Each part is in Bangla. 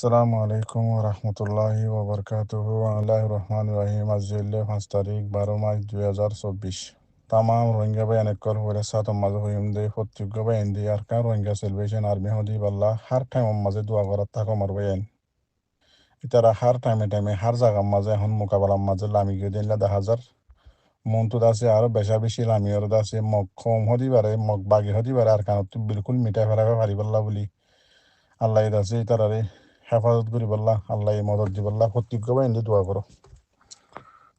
আসসালামু আলাইকুম রহমতুল্লাহি ওবরকাতুহু আল্লাহ রহমান রহিম আজিল্লে 5 তারিখ 12 মার্চ 2024 তামাম রোহিঙ্গা বাই অনেকর হলে সাত মাঝে হইম দে প্রত্যেক বাই এন্দি আর কান রোহিঙ্গা সেলিব্রেশন আর্মি হদি বাল্লা হার টাইম মাঝে দোয়া করার থাকো মার বাইন ইতারা হার টাইমে হার জায়গার মাঝে এখন মোকাবেলার মাঝে লামি গিয়ে দিন 10,000 মন্তুদ আছে আরো বেশা বেশি লামি ওর আছে মগ কম হদি পারে মগ বাগি হদি পারে আর কানত বিলকুল মিঠাই ফেরাবে পারি পাল্লা বলি আল্লাহ আছে তারারে হেফাজত করি বললা আল্লাহ মদত দি বললা প্রত্যেক এনে দোয়া করো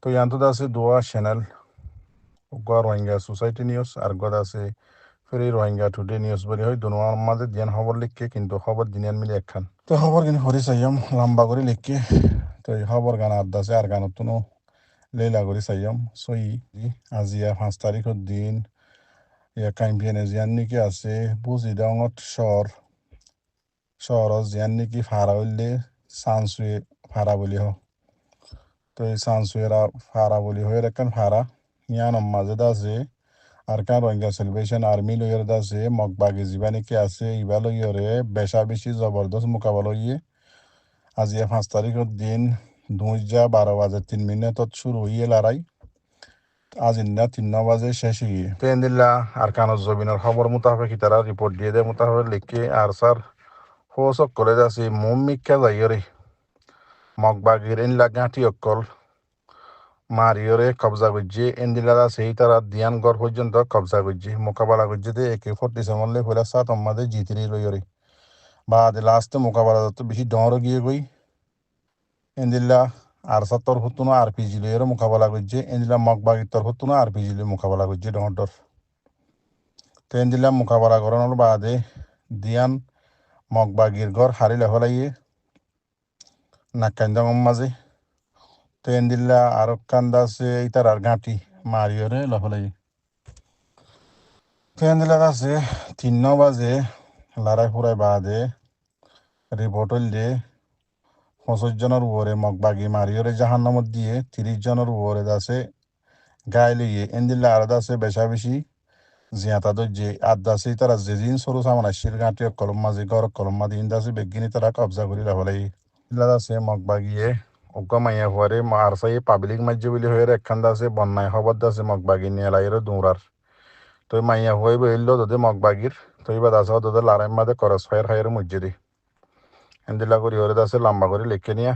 তো ইয়ান্ত আছে দোয়া চ্যানেল গোয়া রোহিঙ্গা সোসাইটি নিউজ আর গদ আছে ফেরি রোহিঙ্গা টুডে নিউজ বলি হয় দুনোয়ার মাঝে দিয়ান খবর লিখকে কিন্তু খবর দিনিয়ান মিলে একখান তো খবর কিন্তু হরি চাইম লম্বা করে লিখকে তো এই খবর গান আড্ডা আছে আর গানত তুনো লেলা করে চাইম সই আজিয়া 5 তারিখের দিন ইয়া কাইম্পিয়ানে জিয়ান নাকি আছে বুঝি ডাঙত শহর জিয়ান নাকি ফারা হইলে সানসুয়ে ফারা বলি হ তো এই সানসুয়েরা ফারা বলি হয়ে একখান ফারা ইয়ান মাঝে আছে আর কান রোহিঙ্গা সেলিব্রেশন আর্মি লইয়ার আছে মগবাগি জিবা নাকি আছে ইবা লইয়রে বেশা বেশি জবরদস্ত মোকাবেলা হইয়ে আজিয়া 5 তারিখের দিন 2:12 বাজে 3 মিনিটত শুরু হইয়ে লড়াই আজ ইন্না 3 বাজে শেষ হইয়ে পেন্দিল্লা আর কানত জবিনের খবর মোতাবেক তারা রিপোর্ট দিয়ে দেয় মোতাবেক লিখে আর স্যার হোসক কলেজ আছে মম্মিকা যাইয়রে মগবাগির ইনলা গাঁটি অকল মারিয়রে কবজা করছে এন্দিলাদা সেই তারা দিয়ানগড় পর্যন্ত কবজা করছে মোকাবেলা করছে দে AK-47 হইলা সাত আমাদের জিতিরি লইয়রে বা লাস্টে মোকাবেলা যত বেশি ডর গিয়ে গই এন্দিল্লা আর সত্তর হতুনো RPG লইয়রে মোকাবেলা করছে এন্দিল্লা মগবাগির তর হতুনো RPG লই মোকাবেলা করছে ডর তো এন্দিল্লা মোকাবেলা করানোর বাদে দিয়ান মগবাগির ঘর হারিলে হলাইয়ে নাকান্দং মাঝে তো এন্দিল্লা আর কান্দা আছে ইতার আর ঘাঁটি মারিয়রে লহলাই তো এন্দিল্লা আছে 3 বাজে লড়াই ফুরাই বাদে রিপোর্ট হইলে 25 জনের উপরে মগবাগি মারিয়রে জাহান্নামত দিয়ে 30 জনের উপরে আছে গায়ে লইয়ে এন্দিল্লা আর আছে বেশা বেশি জিয়াতা দর্জে আদা আছে তারা যেদিন সরু সামান আসছিল ঘাঁটি কলম মাঝে গড় কলম মাঝে ইন্দাছে বেগিনি তারা কবজা করি লহলাই আছে মগবাগিয়ে মাইয়া হওয়ারে আর সাই পাবলিক মাঝে বলি হয়ে একখান আছে বন্যায় খবর আছে মগবাগি নিয়ে লাইরে দৌড়ার তো মাইয়া হয়ে বললো তোদের মগবাগির তো এবার আছে তোদের লারাই মাঝে করস ফায়ার হায়ার মসজিদে দি এন্দিলা করি হরে আছে লম্বা করে লিখে নিয়ে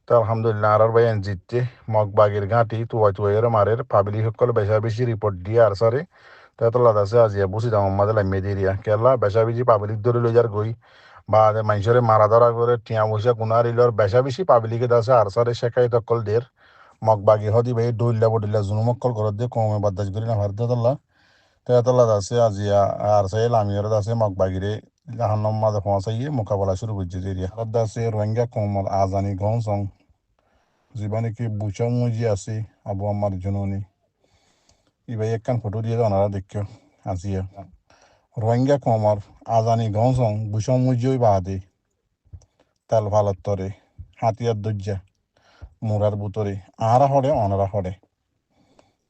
তো আলহামদুলিল্লাহ আর ভাই জিততে মগবাগির ঘাঁটি তুয়াইরে মারের পাবলিক সকল বেশা বেশি রিপোর্ট দিয়ে আর সারে তো আছে আজিয়া বুঝি দাম মাঝে লামিয়ে দিয়ে দিয়া কেলা বেশা বেশি পাবলিক ধরে লই যার গই বা মানুষের মারা ধরা করে টিয়া বসে গুনার ইলর বেশা বেশি পাবলিকে আছে আর সারে শেখাই তকল দের মগবাগি হদি ভাই ডইল্লা বডিল্লা জুনুমক্কল ঘর দিয়ে কমে বাদাজ করি না ভারত তেতলা আছে আজিয়া আর সাই লামিয়র আছে মগবাগিরে জাহান্নাম মাঝে পৌঁছাইয়ে মোকাবেলা শুরু করছে এরিয়া আছে রোহিঙ্গা কমল আজানি গংসং যিবা নাকি বুচা মুজি আছে আবু আমার জননী ইবাই একখান ফটো দিয়ে ওনারা দেখিও আজিয়া রোহিঙ্গা কমর আজানি গংসং বুচা মুজিও বাদে তেল ভালত তরে হাতিয়ার দরজা মুরার বুতরে আহারা হরে অনারা হরে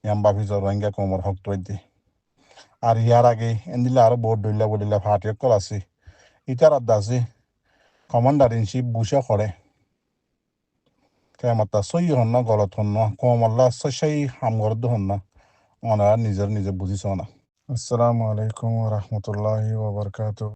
ইয়াম্বা ভিজর রোহিঙ্গা কমর হক্ত দিয়ে আর ইয়ার আগে এনদিলে আরো বহুত ডইলা বডিলা ফাটিয়ে কল আছে ইটার আড্ডা আছে কমান্ডার ইন চিফ বুসা করে কেমাতা সই হন না গলত হন না কমল্লা সেই হামগরদ হন না ওনারা নিজের বুঝিছ না আসসালামু আলাইকুম রহমতুল্লাহি ওবরকাতুহু